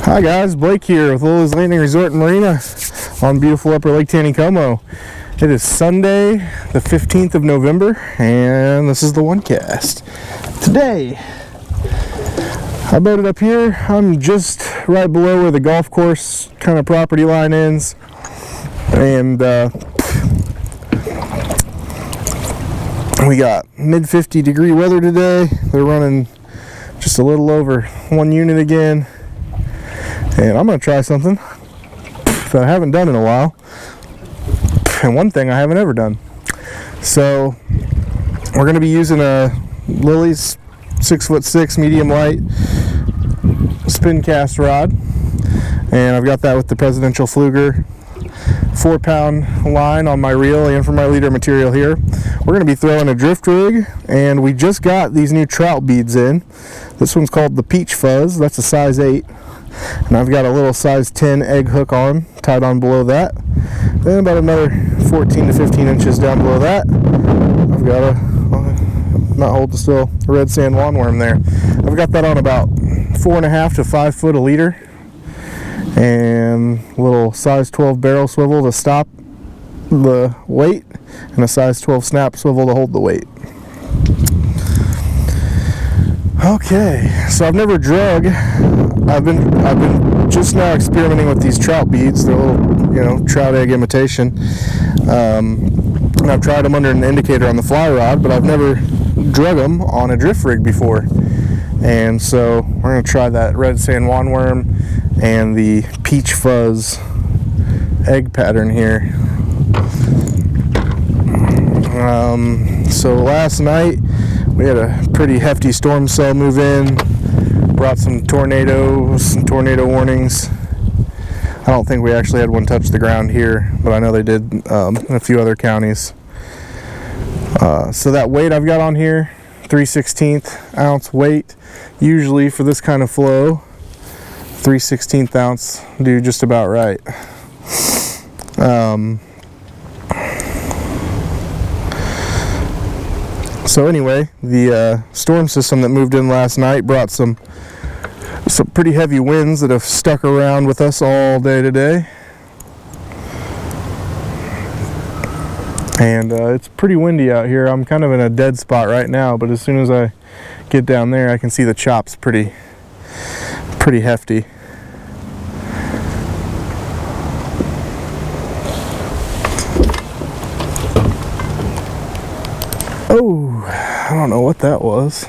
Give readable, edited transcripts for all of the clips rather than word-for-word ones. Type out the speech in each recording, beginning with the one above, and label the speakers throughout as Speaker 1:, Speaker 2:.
Speaker 1: Hi guys, Blake here with Lilleys Landing Resort and Marina on beautiful Upper Lake Taneycomo. It is Sunday, the 15th of November, and this is the OneCast. Today, I boated up here. I'm just right below where the golf course kind of property line ends, and we got mid 50 degree weather today. They're running just a little over 1 unit again. And I'm going to try something that I haven't done in a while, and one thing I haven't ever done. So we're going to be using a Lilleys 6'6" medium light spin cast rod, and I've got that with the Presidential Fluger 4-pound line on my reel and for my leader material here. We're going to be throwing a drift rig, and we just got these new trout beads in. This one's called the Peach Fuzz. That's a size 8. And I've got a little size 10 egg hook on, tied on below that. Then about another 14 to 15 inches down below that, I've got not holding still, a red sand wandworm there. I've got that on about 4.5 to 5 foot a leader, and a little size 12 barrel swivel to stop the weight, and a size 12 snap swivel to hold the weight. Okay, so I've never drug. I've been just now experimenting with these trout beads. They're a little, trout egg imitation. And I've tried them under an indicator on the fly rod, but I've never drug them on a drift rig before. And so we're going to try that red sand wandworm and the Peach Fuzz egg pattern here. So last night we had a pretty hefty storm cell move in. Brought some tornadoes and tornado warnings. I don't think we actually had one touch the ground here, but I know they did in a few other counties. So that weight I've got on here, 3/16 ounce weight. Usually for this kind of flow, 3/16 ounce do just about right. So anyway, the storm system that moved in last night brought some pretty heavy winds that have stuck around with us all day today. And it's pretty windy out here. I'm kind of in a dead spot right now, but as soon as I get down there, I can see the chops pretty hefty. Oh, I don't know what that was.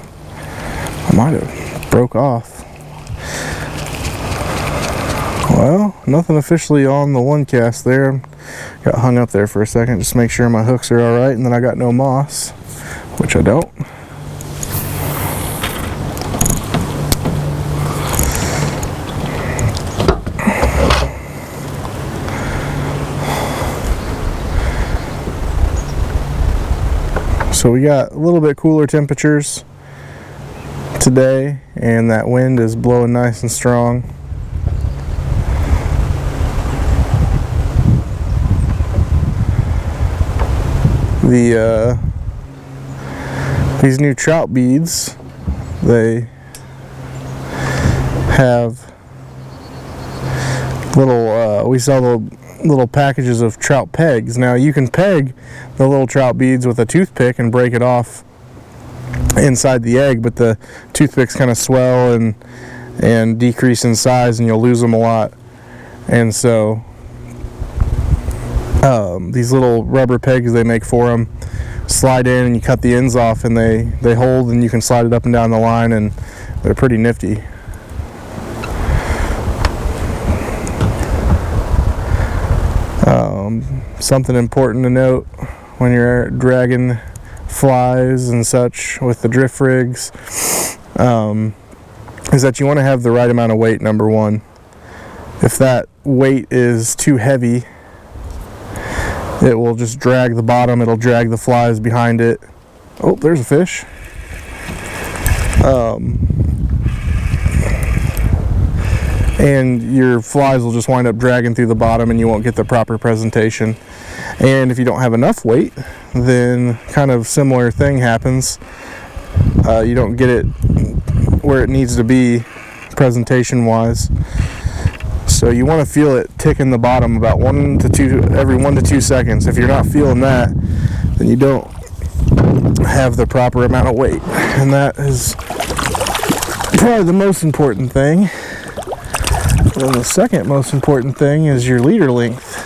Speaker 1: I might have broke off. Well, nothing officially on the OneCast there. Got hung up there for a second just to make sure my hooks are alright, and then I got no moss, which I don't. So we got a little bit cooler temperatures today, and that wind is blowing nice and strong. These new trout beads, they have little, we sell the little packages of trout pegs. Now you can peg the little trout beads with a toothpick and break it off inside the egg, but the toothpicks kind of swell and decrease in size, and you'll lose them a lot. And so these little rubber pegs they make for them slide in, and you cut the ends off, and they hold, and you can slide it up and down the line, and they're pretty nifty. Something important to note when you're dragging flies and such with the drift rigs is that you want to have the right amount of weight, number one. If that weight is too heavy, it will just drag the bottom, it'll drag the flies behind it. Oh, there's a fish. And your flies will just wind up dragging through the bottom, and you won't get the proper presentation. And if you don't have enough weight, then kind of similar thing happens. You don't get it where it needs to be presentation wise. So you want to feel it tick in the bottom about every 1 to 2 seconds. If you're not feeling that, then you don't have the proper amount of weight, and that is probably the most important thing. And then the second most important thing is your leader length.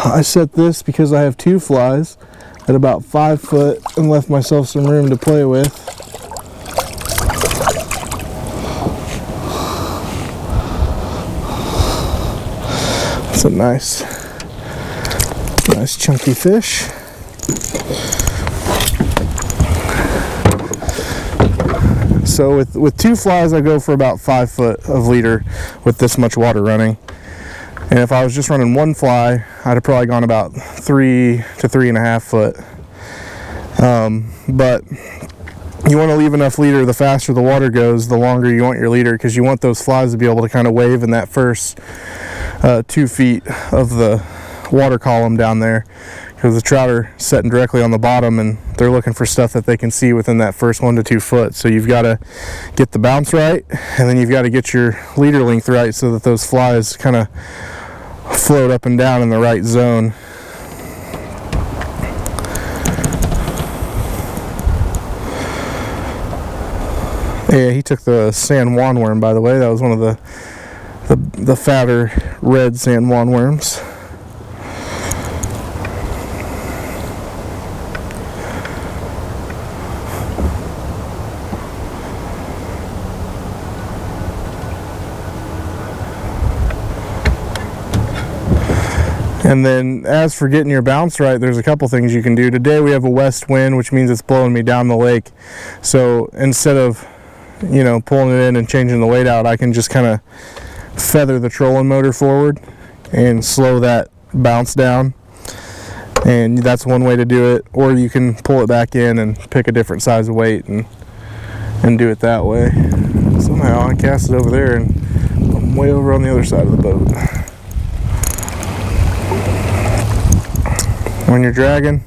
Speaker 1: I set this because I have 2 flies at about 5 foot and left myself some room to play with. It's a nice chunky fish. So with 2 flies, I go for about 5 foot of leader with this much water running. And if I was just running 1 fly, I'd have probably gone about 3 to 3.5 foot. But you want to leave enough leader. The faster the water goes, the longer you want your leader, because you want those flies to be able to kind of wave in that first 2 feet of the water column down there, because the trout are sitting directly on the bottom and they're looking for stuff that they can see within that first 1 to 2 foot. So you've got to get the bounce right, and then you've got to get your leader length right so that those flies kind of float up and down in the right zone. Yeah, he took the San Juan worm, by the way. That was one of the fatter red San Juan worms. And then as for getting your bounce right, there's a couple things you can do. Today we have a west wind, which means it's blowing me down the lake. So instead of, pulling it in and changing the weight out, I can just kind of feather the trolling motor forward and slow that bounce down. And that's one way to do it. Or you can pull it back in and pick a different size of weight and do it that way. Somehow I cast it over there and I'm way over on the other side of the boat. When you're dragging,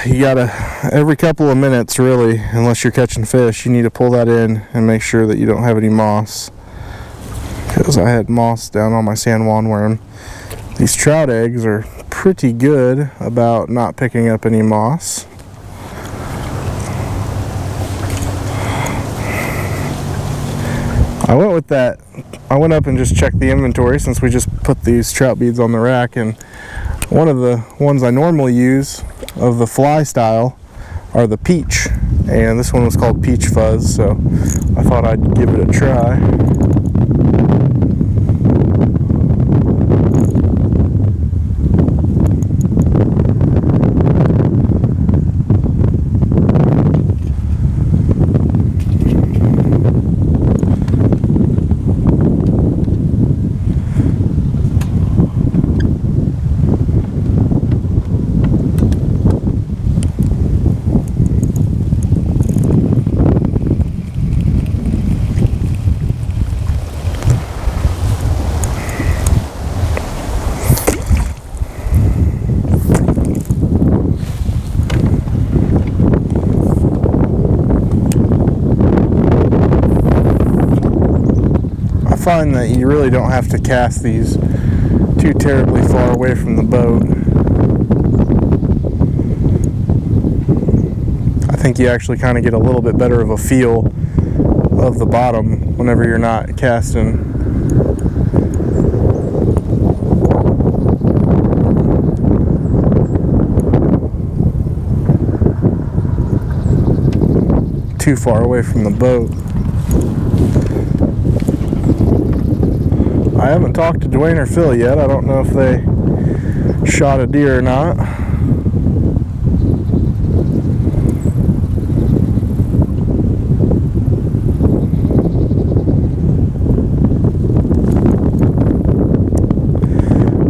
Speaker 1: you gotta, every couple of minutes really, unless you're catching fish, you need to pull that in and make sure that you don't have any moss, because I had moss down on my San Juan worm. These trout eggs are pretty good about not picking up any moss. I went with that. I went up and just checked the inventory since we just put these trout beads on the rack, and one of the ones I normally use of the fly style are the peach, and this one was called Peach Fuzz, so I thought I'd give it a try. I find that you really don't have to cast these too terribly far away from the boat. I think you actually kind of get a little bit better of a feel of the bottom whenever you're not casting too far away from the boat. I haven't talked to Dwayne or Phil yet. I don't know if they shot a deer or not.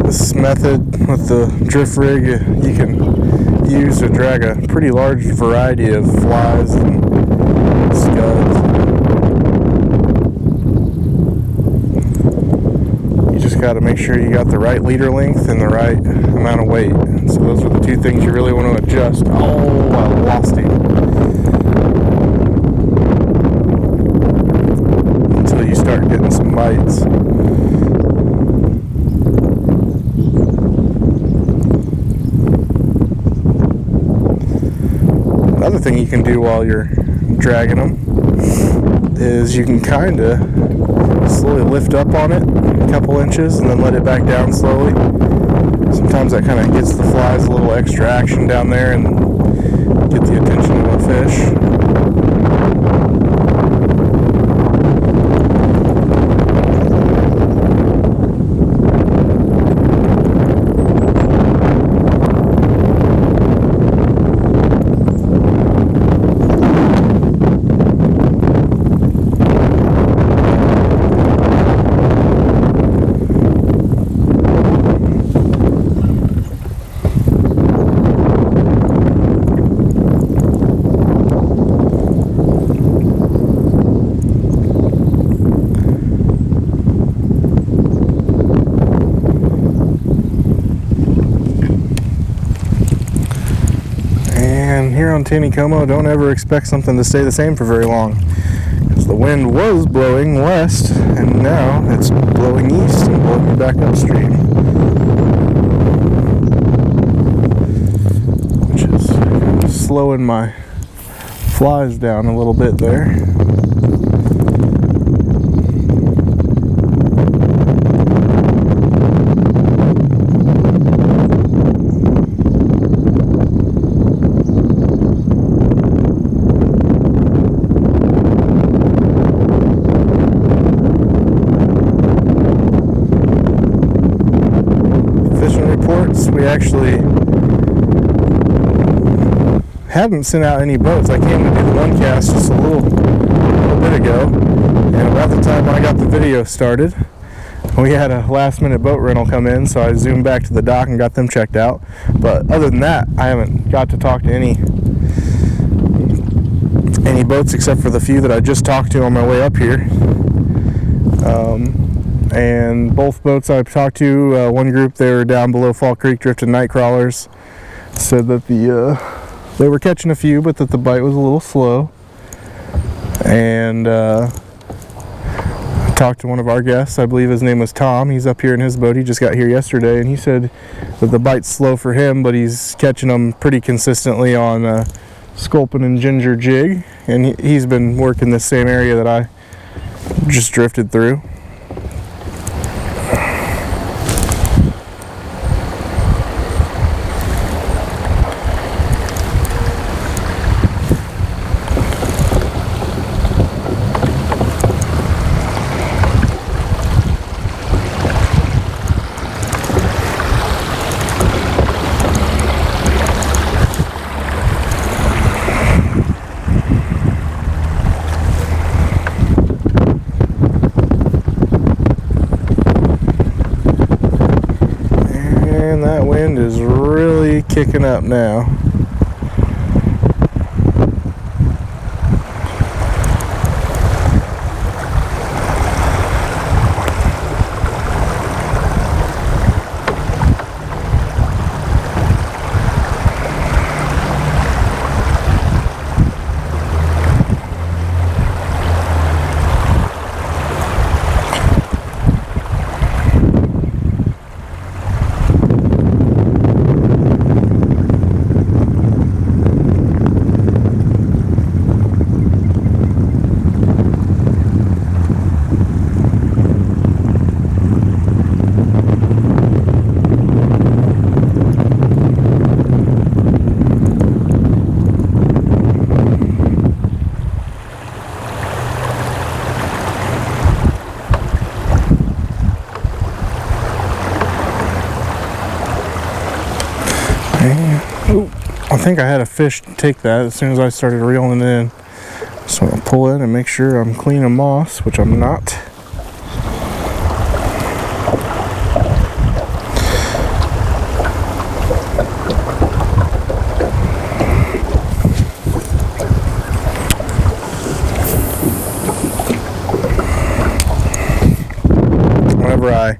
Speaker 1: This method with the drift rig you can use to drag a pretty large variety of flies and scuds. Got got to make sure you got the right leader length and the right amount of weight. So those are the two things you really want to adjust. Oh, I lost him. Until you start getting some bites. Another thing you can do while you're dragging them is you can kind of slowly lift up on it a couple inches and then let it back down slowly. Sometimes that kind of gets the flies a little extra action down there and get the attention of a fish. Here on Taneycomo, don't ever expect something to stay the same for very long, because the wind was blowing west and now it's blowing east and blowing me back upstream, which is slowing my flies down a little bit there. We actually haven't sent out any boats. I came to do the one cast just a little bit ago, and about the time I got the video started, we had a last minute boat rental come in, so I zoomed back to the dock and got them checked out. But other than that, I haven't got to talk to any boats except for the few that I just talked to on my way up here. And both boats I've talked to, one group, they were down below Fall Creek drifting night crawlers, said that they were catching a few, but that the bite was a little slow. And I talked to one of our guests, I believe his name was Tom. He's up here in his boat. He just got here yesterday, and he said that the bite's slow for him, but he's catching them pretty consistently on sculpin and ginger jig, and he's been working this same area that I just drifted through. That wind is really kicking up now. I think I had a fish take that as soon as I started reeling it in. So I'll pull in and make sure I'm clean of moss, which I'm not. Whenever I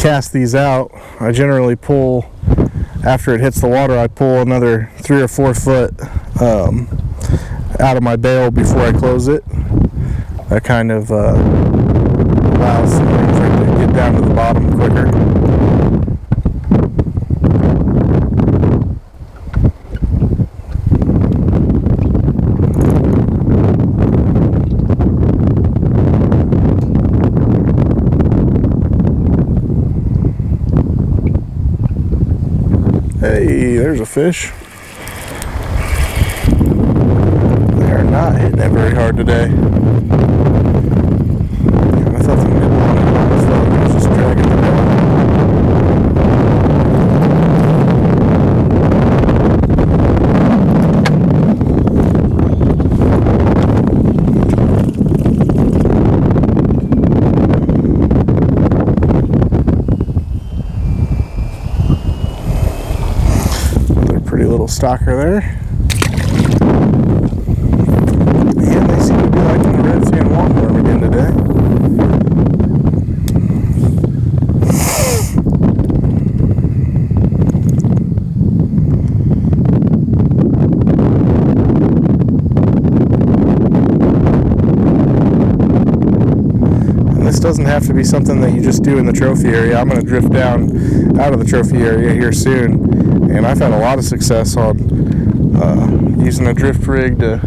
Speaker 1: cast these out, I generally pull, after it hits the water, I pull another 3 or 4 foot out of my bail before I close it. That kind of allows the thing to get down to the bottom quicker. Hey, there's a fish. They are not hitting it very hard today. I thought the middle one was just dragging it down. Pretty little stalker there. And they seem to be liking the red sand waterworm again today. And this doesn't have to be something that you just do in the trophy area. I'm going to drift down out of the trophy area here soon. And I've had a lot of success on using a drift rig to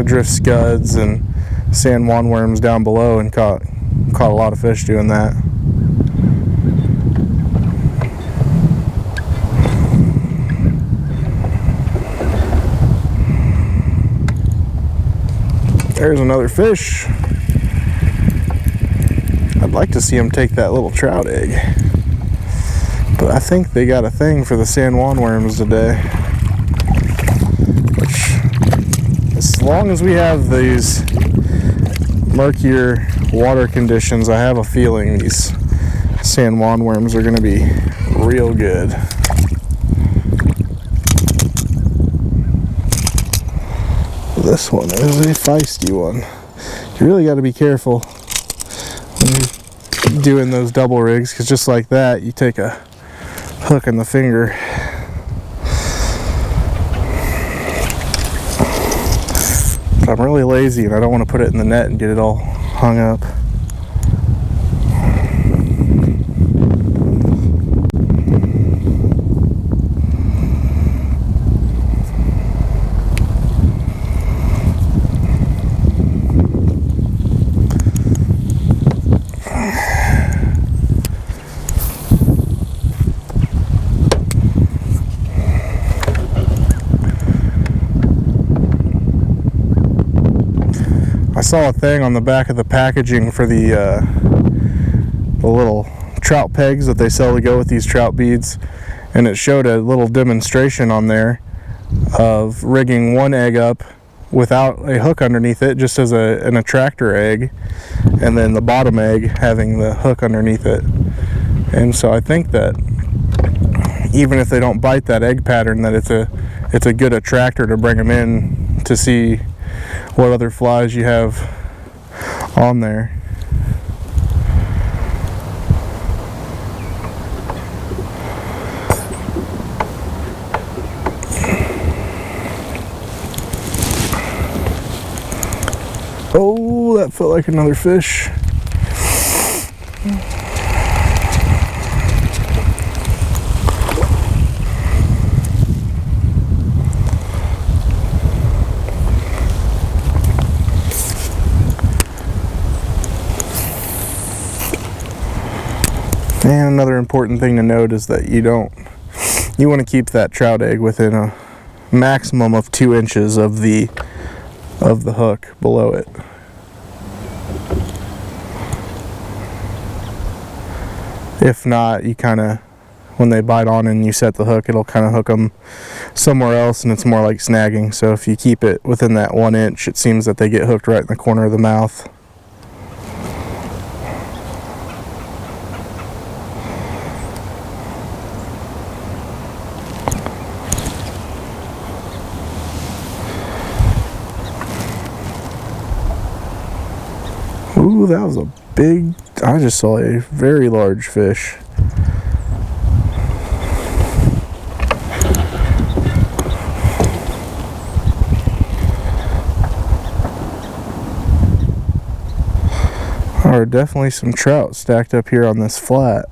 Speaker 1: drift scuds and sand wandworms down below, and caught a lot of fish doing that. There's another fish. I'd like to see him take that little trout egg. But I think they got a thing for the sand wandworms today. Which, as long as we have these murkier water conditions, I have a feeling these sand wandworms are going to be real good. This one is a feisty one. You really got to be careful when you're doing those double rigs, because just like that, you take a hook in the finger. But I'm really lazy and I don't want to put it in the net and get it all hung up. I saw a thing on the back of the packaging for the little trout pegs that they sell to go with these trout beads, and it showed a little demonstration on there of rigging one egg up without a hook underneath it, just as an attractor egg, and then the bottom egg having the hook underneath it. And so I think that even if they don't bite that egg pattern, that it's a good attractor to bring them in to see what other flies you have on there. Oh, that felt like another fish. And another important thing to note is that you want to keep that trout egg within a maximum of 2 inches of the hook below it. If not, you kind of, when they bite on and you set the hook, it'll kind of hook them somewhere else, and it's more like snagging. So if you keep it within that 1 inch, it seems that they get hooked right in the corner of the mouth. Ooh, that was a big, I just saw a very large fish. are definitely some trout stacked up here on this flat.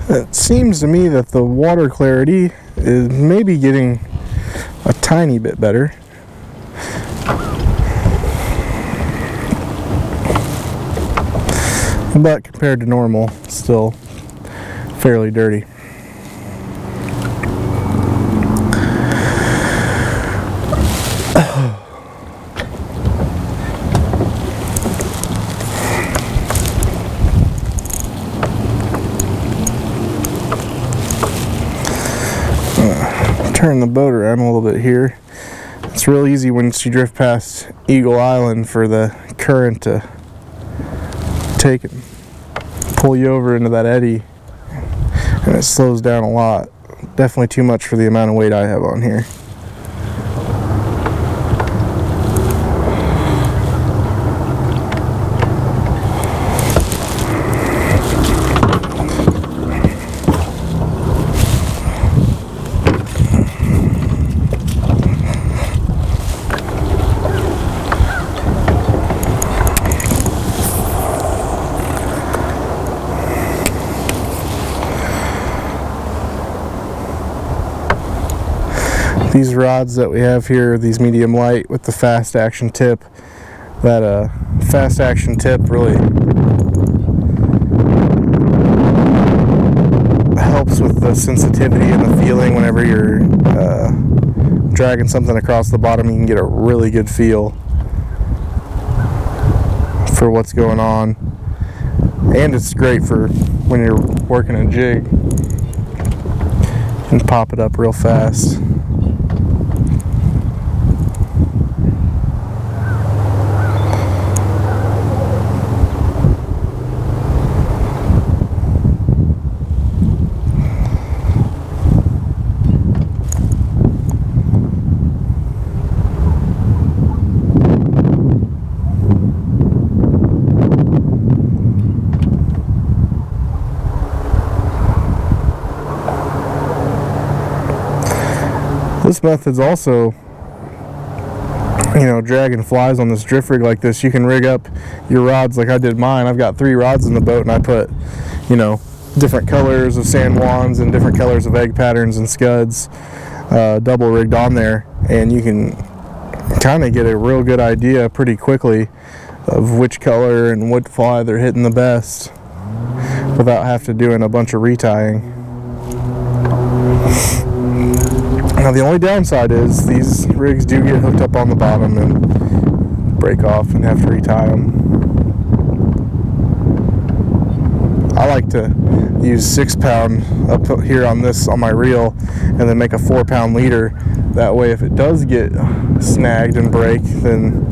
Speaker 1: It seems to me that the water clarity is maybe getting a tiny bit better. But compared to normal, still fairly dirty. Turn the boat around a little bit here. It's real easy once you drift past Eagle Island for the current to take and pull you over into that eddy, and it slows down a lot. Definitely too much for the amount of weight I have on here. These rods that we have here, these medium light with the fast action tip, that fast action tip really helps with the sensitivity and the feeling. Whenever you're dragging something across the bottom, you can get a really good feel for what's going on, and it's great for when you're working a jig and pop it up real fast. This method's also, you know, dragging flies on this drift rig like this. You can rig up your rods like I did mine. I've got 3 rods in the boat, and I put, you know, different colors of San Juans and different colors of egg patterns and scuds double rigged on there, and you can kind of get a real good idea pretty quickly of which color and what fly they're hitting the best without having to doing a bunch of retying. Now the only downside is these rigs do get hooked up on the bottom and break off and have to retie them. I like to use 6-pound up here on my reel and then make a 4-pound leader. That way if it does get snagged and break, then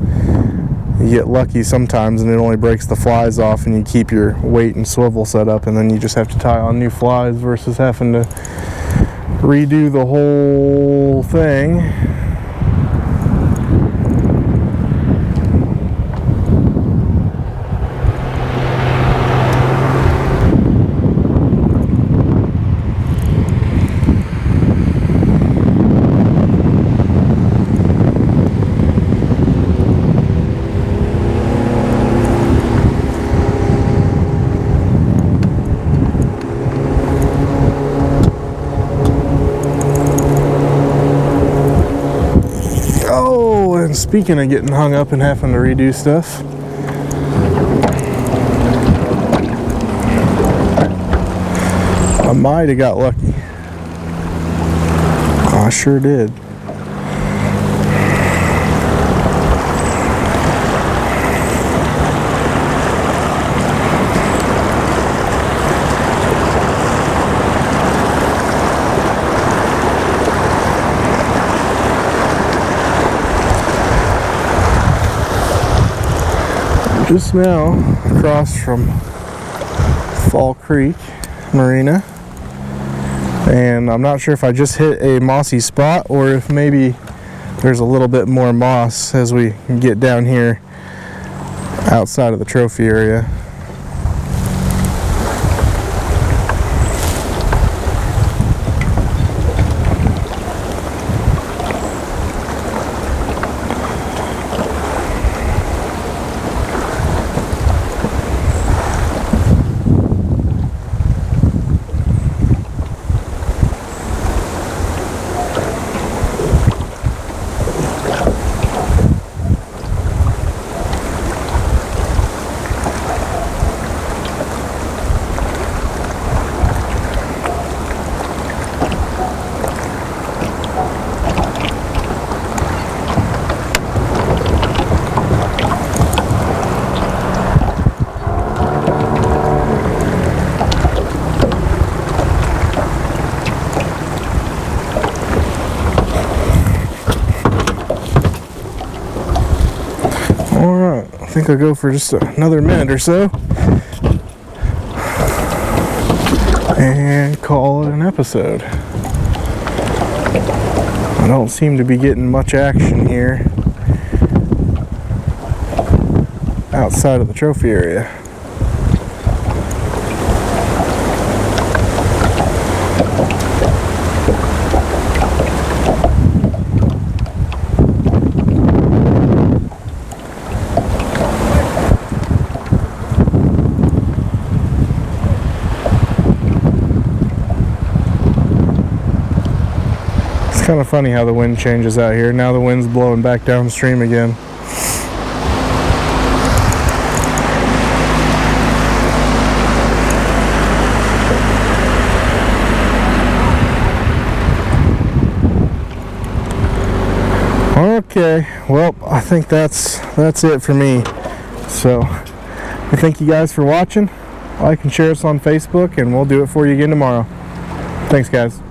Speaker 1: you get lucky sometimes and it only breaks the flies off, and you keep your weight and swivel set up, and then you just have to tie on new flies versus having to redo the whole thing. Speaking of getting hung up and having to redo stuff, I might have got lucky. I sure did. Just now across from Fall Creek Marina, and I'm not sure if I just hit a mossy spot or if maybe there's a little bit more moss as we get down here outside of the trophy area. Alright, I think I'll go for just another minute or so and call it an episode. I don't seem to be getting much action here outside of the trophy area. It's kind of funny how the wind changes out here. Now the wind's blowing back downstream again. Okay, well, I think that's it for me. So I thank you guys for watching. Like and share us on Facebook, and we'll do it for you again tomorrow. Thanks, guys.